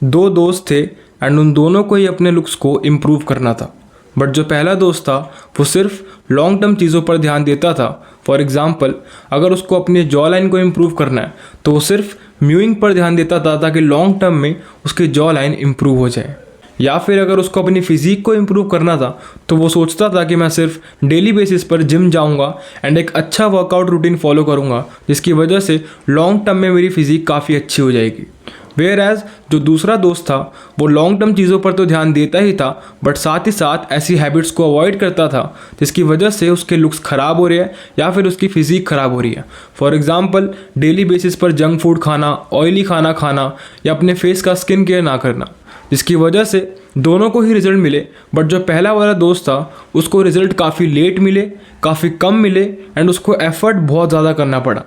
दो दोस्त थे एंड उन दोनों को ही अपने लुक्स को इम्प्रूव करना था। बट जो पहला दोस्त था वो सिर्फ लॉन्ग टर्म चीज़ों पर ध्यान देता था। फॉर एग्जाम्पल, अगर उसको अपनी जॉ लाइन को इम्प्रूव करना है तो वो सिर्फ म्यूइंग पर ध्यान देता था ताकि लॉन्ग टर्म में उसकी जॉ लाइन इम्प्रूव हो जाए। या फिर अगर उसको अपनी फिज़ीक को इम्प्रूव करना था तो वो सोचता था कि मैं सिर्फ डेली बेसिस पर जिम जाऊंगा एंड एक अच्छा वर्कआउट रूटीन फॉलो करूंगा, जिसकी वजह से लॉन्ग टर्म में मेरी फिज़ीक काफ़ी अच्छी हो जाएगी। वेयर एज जो दूसरा दोस्त था वो लॉन्ग टर्म चीज़ों पर तो ध्यान देता ही था बट साथ ही साथ ऐसी हैबिट्स को अवॉइड करता था जिसकी वजह से उसके लुक्स ख़राब हो रहे हैं या फिर उसकी फिज़ीक ख़राब हो रही है। फॉर एग्जांपल, डेली बेसिस पर जंक फूड खाना, ऑयली खाना खाना या अपने फेस का स्किन केयर ना करना, जिसकी वजह से दोनों को ही रिजल्ट मिले। बट जो पहला वाला दोस्त था उसको रिजल्ट काफ़ी लेट मिले, काफ़ी कम मिले एंड उसको एफर्ट बहुत ज़्यादा करना पड़ा।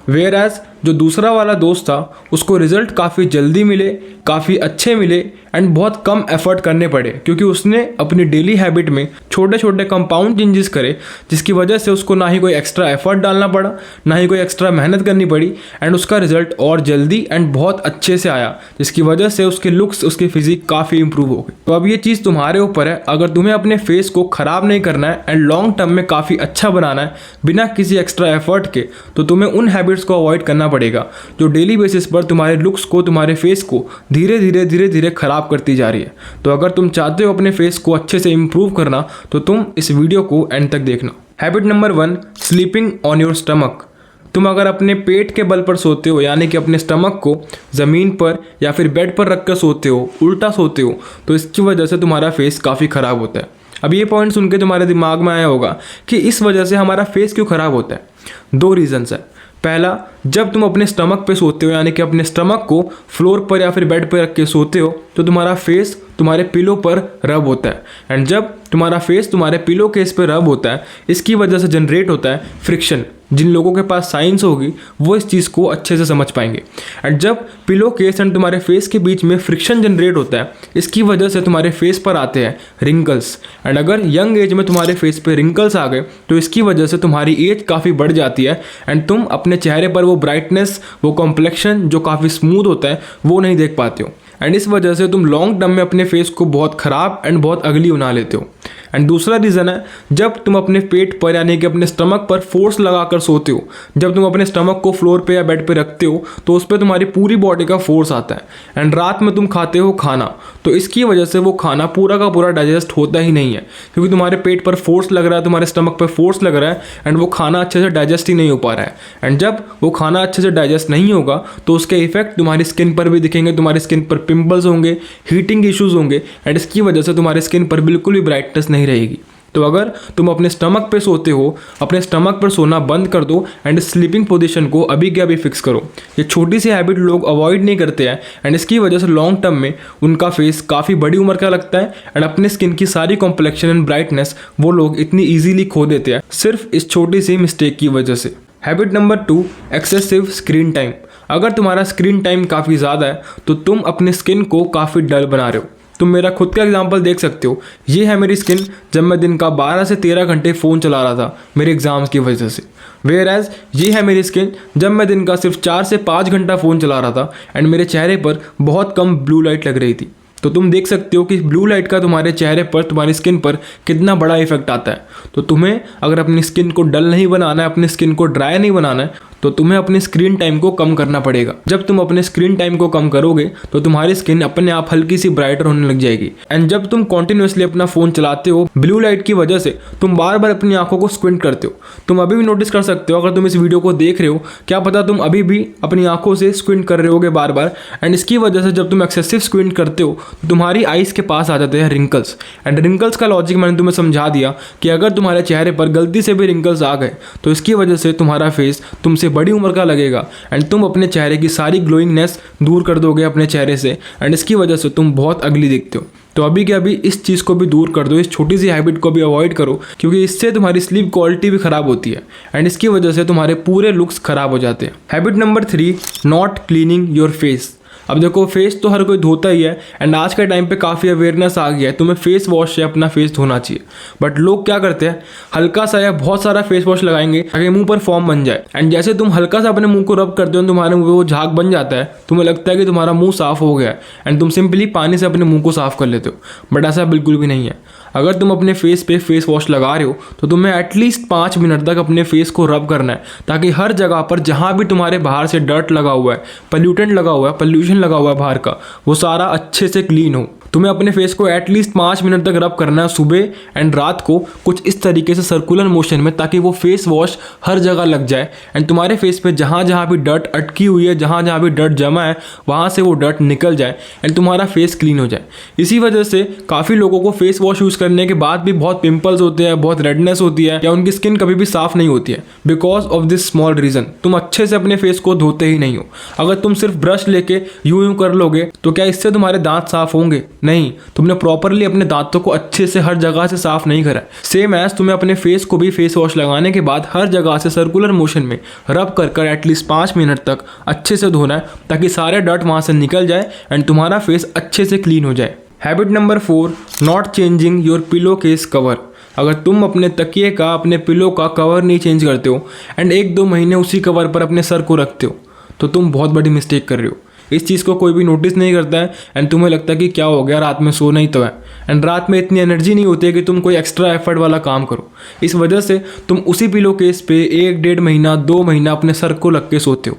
वेयर एज जो दूसरा वाला दोस्त था उसको रिजल्ट काफ़ी जल्दी मिले, काफ़ी अच्छे मिले एंड बहुत कम एफर्ट करने पड़े क्योंकि उसने अपनी डेली हैबिट में छोटे छोटे कंपाउंड चेंजेस करे, जिसकी वजह से उसको ना ही कोई एक्स्ट्रा एफर्ट डालना पड़ा, ना ही कोई एक्स्ट्रा मेहनत करनी पड़ी एंड उसका रिजल्ट और जल्दी एंड बहुत अच्छे से आया, जिसकी वजह से उसके लुक्स, उसकी फिजिक काफ़ी इंप्रूव हो गई। तो अब ये चीज़ तुम्हारे ऊपर है। अगर तुम्हें अपने फेस को ख़राब नहीं करना है एंड लॉन्ग टर्म में काफ़ी अच्छा बनाना है बिना किसी एक्स्ट्रा एफर्ट के, तो तुम्हें उन हैबिट्स को अवॉइड करना पड़ेगा जो डेली बेसिस पर तुम्हारे लुक्स को, तुम्हारे फेस को धीरे धीरे खराब करती जा रही है। तो अगर तुम चाहते हो अपने फेस को अच्छे से इंप्रूव करना तो तुम इस वीडियो को एंड तक देखना। Habit number 1, sleeping on your stomach. तुम अगर अपने पेट के बल पर सोते हो, यानी कि अपने स्टमक को ज़मीन पर या फिर बेड पर रख कर सोते हो, उल्टा सोते हो, तो इसकी वजह से तुम्हारा फेस काफ़ी ख़राब होता है। अब ये पॉइंट सुन के तुम्हारे दिमाग में आया होगा कि इस वजह से हमारा फेस क्यों ख़राब होता है। 2 रीज़न्स है। पहला, जब तुम अपने स्टमक पे सोते हो, यानी कि अपने स्टमक को फ्लोर पर या फिर बेड पर रख के सोते हो, तो तुम्हारा फेस तुम्हारे पिलो पर रब होता है एंड जब तुम्हारा फेस तुम्हारे पिलो केस पे रब होता है, इसकी वजह से जनरेट होता है फ्रिक्शन। जिन लोगों के पास साइंस होगी वो इस चीज़ को अच्छे से समझ पाएंगे। एंड जब पिलो केस एंड तुम्हारे फेस के बीच में फ्रिक्शन जनरेट होता है, इसकी वजह से तुम्हारे फेस पर आते हैं रिंकल्स। एंड अगर यंग एज में तुम्हारे फेस पे रिंकल्स आ गए तो इसकी वजह से तुम्हारी एज काफ़ी बढ़ जाती है एंड तुम अपने चेहरे पर वो ब्राइटनेस, वो कॉम्प्लेक्शन जो काफ़ी स्मूथ होता है वो नहीं देख पाते हो एंड इस वजह से तुम लॉन्ग टर्म में अपने फेस को बहुत ख़राब एंड बहुत अगली बना लेते हो। एंड दूसरा रीज़न है, जब तुम अपने पेट पर यानी कि अपने स्टमक पर फोर्स लगाकर सोते हो, जब तुम अपने स्टमक को फ्लोर पे या बेड पे रखते हो तो उस पर तुम्हारी पूरी बॉडी का फोर्स आता है एंड रात में तुम खाते हो खाना, तो इसकी वजह से वो खाना पूरा का पूरा डाइजेस्ट होता ही नहीं है क्योंकि तुम्हारे पेट पर फोर्स लग रहा है, तुम्हारे स्टमक पर फोर्स लग रहा है एंड वो खाना अच्छे से डाइजेस्ट ही नहीं हो पा रहा है। एंड जब वो खाना अच्छे से डाइजेस्ट नहीं होगा तो उसके इफेक्ट तुम्हारी स्किन पर भी दिखेंगे। तुम्हारी स्किन पर पिंपल्स होंगे, हीटिंग इश्यूज होंगे एंड इसकी वजह से तुम्हारी स्किन पर बिल्कुल भी ब्राइटनेस नहीं रहेगी। तो अगर तुम अपने स्टमक पे सोते हो, अपने स्टमक पर सोना बंद कर दो एंड स्लीपिंग पोजीशन को अभी के अभी फिक्स करो। ये छोटी सी हैबिट लोग अवॉइड नहीं करते हैं एंड इसकी वजह से लॉन्ग टर्म में उनका फेस काफ़ी बड़ी उम्र का लगता है एंड अपने स्किन की सारी कॉम्प्लेक्शन एंड ब्राइटनेस वो लोग इतनी ईजीली खो देते हैं सिर्फ इस छोटी सी मिस्टेक की वजह से। Habit number 2, excessive screen time. अगर तुम्हारा स्क्रीन टाइम काफ़ी ज़्यादा है तो तुम अपने स्किन को काफ़ी डल बना रहे हो। तुम मेरा खुद का एग्जांपल देख सकते हो। ये है मेरी स्किन जब मैं दिन का 12 से 13 घंटे फ़ोन चला रहा था मेरे एग्ज़ाम्स की वजह से। वेयर एज ये है मेरी स्किन जब मैं दिन का सिर्फ 4 से 5 घंटा फ़ोन चला रहा था एंड मेरे चेहरे पर बहुत कम ब्लू लाइट लग रही थी। तो तुम देख सकते हो कि ब्लू लाइट का तुम्हारे चेहरे पर, तुम्हारी स्किन पर कितना बड़ा इफेक्ट आता है। तो तुम्हें अगर अपनी स्किन को डल नहीं बनाना है, अपनी स्किन को ड्राई नहीं बनाना है, तो तुम्हें अपनी स्क्रीन टाइम को कम करना पड़ेगा। जब तुम अपने स्क्रीन टाइम को कम करोगे तो तुम्हारी स्किन अपने आप हल्की सी ब्राइटर होने लग जाएगी। एंड जब तुम कॉन्टिन्यूसली अपना फ़ोन चलाते हो ब्लू लाइट की वजह से तुम बार बार अपनी आंखों को स्क्विंट करते हो। तुम अभी भी नोटिस कर सकते हो, अगर तुम इस वीडियो को देख रहे हो, क्या पता तुम अभी भी अपनी आंखों से स्क्विंट कर रहे होगे बार बार। एंड इसकी वजह से जब तुम एक्सेसिव स्क्विंट करते हो तो तुम्हारी आइज़ के पास आ जाते हैं रिंकल्स। एंड रिंकल्स का लॉजिक मैंने तुम्हें समझा दिया कि अगर तुम्हारे चेहरे पर गलती से भी रिंकल्स आ गए तो इसकी वजह से तुम्हारा फेस तुमसे बड़ी उम्र का लगेगा एंड तुम अपने चेहरे की सारी ग्लोइंगनेस दूर कर दोगे अपने चेहरे से एंड इसकी वजह से तुम बहुत अगली दिखते हो। तो अभी के अभी इस चीज़ को भी दूर कर दो, इस छोटी सी हैबिट को भी अवॉइड करो क्योंकि इससे तुम्हारी स्लीप क्वालिटी भी ख़राब होती है एंड इसकी वजह से तुम्हारे पूरे लुक्स ख़राब हो जाते हैं। Habit number 3, not cleaning your face. अब देखो फेस तो हर कोई धोता ही है एंड आज के टाइम पे काफ़ी अवेयरनेस आ गया है, तुम्हें फेस वॉश से अपना फेस धोना चाहिए। बट लोग क्या करते हैं, हल्का सा या बहुत सारा फेस वॉश लगाएंगे ताकि मुंह पर फॉर्म बन जाए। एंड जैसे तुम हल्का सा अपने मुंह को रब करते हो, तुम्हारे मुंह पे वो झाग बन जाता है, तुम्हें लगता है कि तुम्हारा मुंह साफ हो गया है एंड तुम सिंपली पानी से अपने मुंह को साफ कर लेते हो। बट ऐसा बिल्कुल भी नहीं है। अगर तुम अपने फेस पे फेस वॉश लगा रहे हो तो तुम्हें एटलीस्ट 5 मिनट तक अपने फेस को रब करना है, ताकि हर जगह पर जहाँ भी तुम्हारे बाहर से डर्ट लगा हुआ है, पोल्यूटेंट लगा हुआ है, पोल्यूशन लगा हुआ है बाहर का, वो सारा अच्छे से क्लीन हो। तुम्हें अपने फेस को एटलीस्ट 5 मिनट तक रब करना है सुबह एंड रात को, कुछ इस तरीके से सर्कुलर मोशन में, ताकि वो फेस वॉश हर जगह लग जाए एंड तुम्हारे फेस पे जहाँ जहाँ भी डर्ट अटकी हुई है, जहाँ जहाँ भी डर्ट जमा है, वहाँ से वो डर्ट निकल जाए एंड तुम्हारा फेस क्लीन हो जाए। इसी वजह से काफ़ी लोगों को फेस वॉश यूज़ करने के बाद भी बहुत पिंपल्स होते हैं, बहुत रेडनेस होती है, या उनकी स्किन कभी भी साफ नहीं होती है, because of this small reason. तुम अच्छे से अपने फेस को धोते ही नहीं हो। अगर तुम सिर्फ ब्रश लेके यूं कर लोगे तो क्या इससे तुम्हारे दांत साफ होंगे? नहीं, तुमने प्रॉपरली अपने दांतों को अच्छे से हर जगह से साफ नहीं करा। सेम एज तुम्हें अपने फेस को भी फेस वॉश लगाने के बाद हर जगह से सर्कुलर मोशन में रब कर एटलीस्ट 5 मिनट तक अच्छे से धोना है, ताकि सारे डर्ट वहाँ से निकल जाए एंड तुम्हारा फेस अच्छे से क्लीन हो जाए। Habit number 4, not changing your pillow case cover. अगर तुम अपने तकिए का, अपने पिलो का कवर नहीं चेंज करते हो एंड 1-2 महीने उसी कवर पर अपने सर को रखते हो तो तुम बहुत बड़ी मिस्टेक कर रहे हो। इस चीज़ को कोई भी नोटिस नहीं करता है एंड तुम्हें लगता है कि क्या हो गया, रात में सोना ही तो है, एंड रात में इतनी एनर्जी नहीं होती है कि तुम कोई एक्स्ट्रा एफर्ट वाला काम करो। इस वजह से तुम उसी पिलो केस पे 1-1.5 महीना, 2 महीना अपने सर को रख के सोते हो।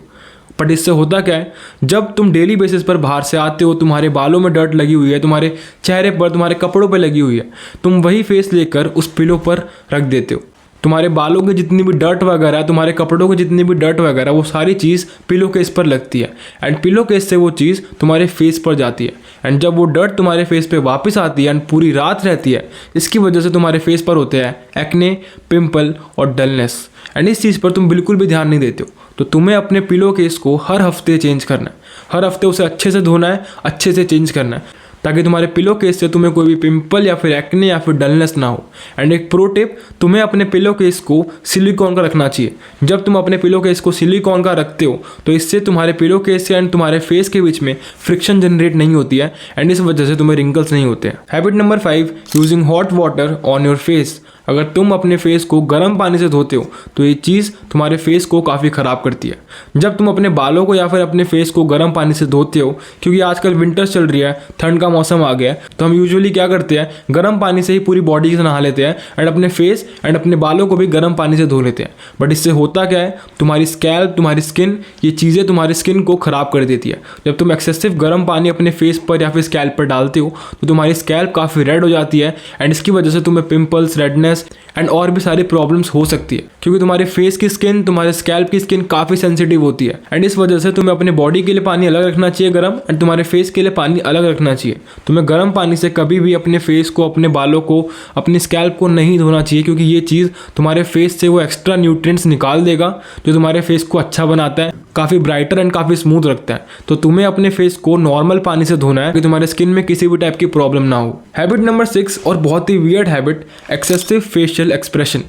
बट इससे होता क्या है, जब तुम डेली बेसिस पर बाहर से आते हो, तुम्हारे बालों में डर्ट लगी हुई है, तुम्हारे चेहरे पर, तुम्हारे कपड़ों पर लगी हुई है, तुम वही फेस लेकर उस पिलो पर रख देते हो। तुम्हारे बालों के जितनी भी डर्ट वगैरह, तुम्हारे कपड़ों के जितनी भी डर्ट वगैरह, वो सारी चीज़ पिलो केस पर लगती है एंड पिलो केस से वो चीज़ तुम्हारे फेस पर जाती है एंड जब वो डर्ट तुम्हारे फेस पे वापस आती है एंड पूरी रात रहती है, इसकी वजह से तुम्हारे फेस पर होते हैं एक्ने, पिंपल और डलनेस। एंड इस चीज़ पर तुम बिल्कुल भी ध्यान नहीं देते हो। तो तुम्हें अपने पिलो केस को हर हफ्ते चेंज करना है, हर हफ्ते उसे अच्छे से धोना है, अच्छे से चेंज करना है, ताकि तुम्हारे पिलो केस से तुम्हें कोई भी पिंपल या फिर एक्ने या फिर डलनेस ना हो। एंड एक प्रो टिप, तुम्हें अपने पिलो केस को सिलिकॉन का रखना चाहिए। जब तुम अपने पिलो केस को सिलिकॉन का रखते हो तो इससे तुम्हारे पिलो केस एंड तुम्हारे फेस के बीच में फ्रिक्शन जनरेट नहीं होती है एंड इस वजह से तुम्हें रिंकल्स नहीं होते हैं। Habit number 5, using hot water on your face. अगर तुम अपने फेस को गर्म पानी से धोते हो तो ये चीज़ तुम्हारे फेस को काफ़ी ख़राब करती है। जब तुम अपने बालों को या फिर अपने फेस को गर्म पानी से धोते हो, क्योंकि आजकल विंटर्स चल रही है, ठंड का मौसम आ गया है, तो हम यूजुअली क्या करते हैं, गर्म पानी से ही पूरी बॉडी से नहा लेते हैं एंड अपने फेस एंड अपने बालों को भी गर्म पानी से धो लेते हैं। बट इससे होता क्या है, तुम्हारी स्कैल्प, तुम्हारी स्किन, ये चीज़ें तुम्हारी स्किन को ख़राब कर देती है। जब तुम एक्सेसिव गर्म पानी अपने फेस पर या फिर स्कैल्प पर डालते हो तो तुम्हारी स्कैल्प काफ़ी रेड हो जाती है एंड इसकी वजह से तुम्हें पिंपल्स, रेडनेस एंड और भी सारी प्रॉब्लम्स हो सकती है, क्योंकि तुम्हारे फेस की स्किन, तुम्हारे स्कैल्प की स्किन काफ़ी सेंसिटिव होती है एंड इस वजह से तुम्हें अपने बॉडी के लिए पानी अलग रखना चाहिए गर्म, एंड तुम्हारे फेस के लिए पानी अलग रखना चाहिए। तुम्हें गर्म पानी से कभी भी अपने फेस को, अपने बालों को, अपनी स्कैल्प को नहीं धोना चाहिए, क्योंकि ये चीज़ तुम्हारे फेस से वो एक्स्ट्रा न्यूट्रिएंट्स निकाल देगा जो तुम्हारे फेस को अच्छा बनाता है, काफ़ी ब्राइटर एंड काफ़ी स्मूथ रखता है। तो तुम्हें अपने फेस को नॉर्मल पानी से धोना है कि तुम्हारे स्किन में किसी भी टाइप की प्रॉब्लम ना हो। हैबिट नंबर 6, और बहुत ही weird habit, excessive facial expression.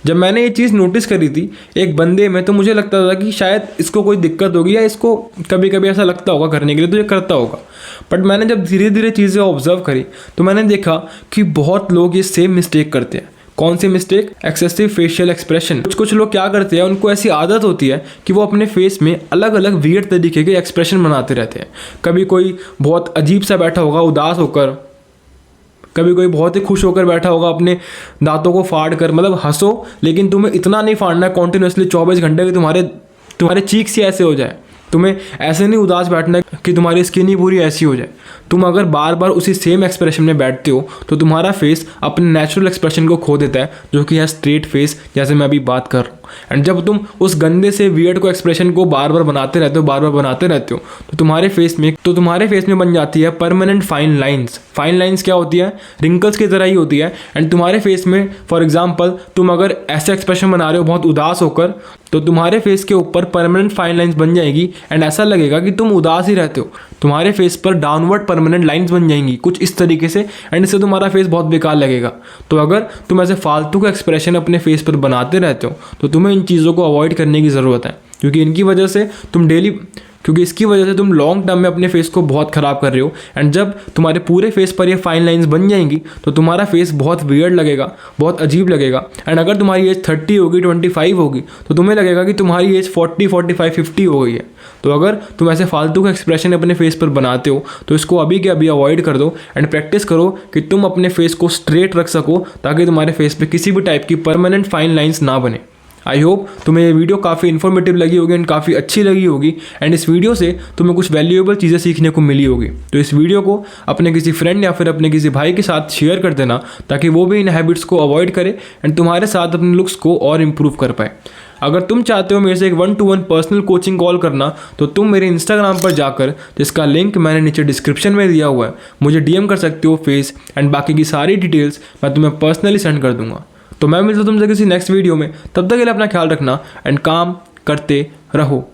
जब मैंने ये चीज़ नोटिस करी थी एक बंदे में, तो मुझे लगता था कि शायद इसको कोई दिक्कत होगी या इसको कभी कभी ऐसा लगता होगा करने के लिए, तो ये करता होगा। बट मैंने जब धीरे धीरे चीज़ें ऑब्जर्व करी तो मैंने देखा कि बहुत लोग ये सेम मिस्टेक करते हैं। कौन सी मिस्टेक? Excessive facial expression. कुछ लोग क्या करते हैं, उनको ऐसी आदत होती है कि वो अपने फेस में अलग अलग वियर्ड तरीके के एक्सप्रेशन बनाते रहते हैं। कभी कोई बहुत अजीब सा बैठा होगा उदास होकर, कभी कोई बहुत ही खुश होकर बैठा होगा अपने दांतों को फाड़ कर, मतलब हंसो लेकिन तुम्हें इतना नहीं फाड़ना है कॉन्टिन्यूसली 24 घंटे कि तुम्हारे चीक्स ही ऐसे हो जाए। तुम्हें ऐसे नहीं उदास बैठना है कि तुम्हारी स्किन ही पूरी ऐसी हो जाए। तुम अगर बार बार उसी सेम एक्सप्रेशन में बैठते हो तो तुम्हारा फेस अपने नेचुरल एक्सप्रेशन को खो देता है, जो कि है स्ट्रेट फेस, जैसे मैं अभी बात कर रहा हूँ। एंड जब तुम उस गंदे से वियर्ड को एक्सप्रेशन को बार बार बनाते रहते हो तो तुम्हारे फेस में बन जाती है permanent fine lines. Fine lines क्या होती है? रिंकल्स की तरह ही होती है। एंड तुम्हारे फेस में, फॉर एग्जाम्पल, तुम अगर ऐसे एक्सप्रेशन बना रहे हो बहुत उदास होकर, तो तुम्हारे फेस के ऊपर परमानेंट फाइन लाइन्स बन जाएगी एंड ऐसा लगेगा कि तुम उदास ही रहते हो। तुम्हारे फेस पर डाउनवर्ड परमानेंट लाइन्स बन जाएंगी कुछ इस तरीके से, एंड इससे तुम्हारा फेस बहुत बेकार लगेगा। तो अगर तुम ऐसे फालतू का एक्सप्रेशन अपने फेस पर बनाते रहते हो तो तुम्हें इन चीज़ों को अवॉइड करने की ज़रूरत है, क्योंकि इनकी वजह से तुम डेली क्योंकि इसकी वजह से तुम लॉन्ग टर्म में अपने फेस को बहुत ख़राब कर रहे हो। एंड जब तुम्हारे पूरे फेस पर ये फाइन लाइंस बन जाएंगी तो तुम्हारा फेस बहुत वियर्ड लगेगा, बहुत अजीब लगेगा। एंड अगर तुम्हारी एज 30 होगी, 25 होगी, तो तुम्हें लगेगा कि तुम्हारी एज 40, 45, 50 हो गई है। तो अगर तुम ऐसे फालतू का एक्सप्रेशन अपने फेस पर बनाते हो तो इसको अभी के अभी अवॉइड कर दो एंड प्रैक्टिस करो कि तुम अपने फेस को स्ट्रेट रख सको, ताकि तुम्हारे फेस पे किसी भी टाइप की परमानेंट फाइन लाइंस ना बने। आई होप तुम्हें ये वीडियो काफ़ी इन्फॉर्मेटिव लगी होगी एंड काफ़ी अच्छी लगी होगी, एंड इस वीडियो से तुम्हें कुछ वैल्यूएबल चीज़ें सीखने को मिली होगी। तो इस वीडियो को अपने किसी फ्रेंड या फिर अपने किसी भाई के साथ शेयर कर देना, ताकि वो भी इन हैबिट्स को अवॉइड करे एंड तुम्हारे साथ अपने लुक्स को और इम्प्रूव कर पाए। अगर तुम चाहते हो मेरे से एक 1-to-1 पर्सनल कोचिंग कॉल करना, तो तुम मेरे इंस्टाग्राम पर जाकर, जिसका लिंक मैंने नीचे डिस्क्रिप्शन में दिया हुआ है, मुझे डीएम कर सकते हो फेस, एंड बाकी की सारी डिटेल्स मैं तुम्हें पर्सनली सेंड कर दूंगा। तो मैं मिलता हूं तुमसे किसी नेक्स्ट वीडियो में, तब तक के लिए अपना ख्याल रखना एंड काम करते रहो।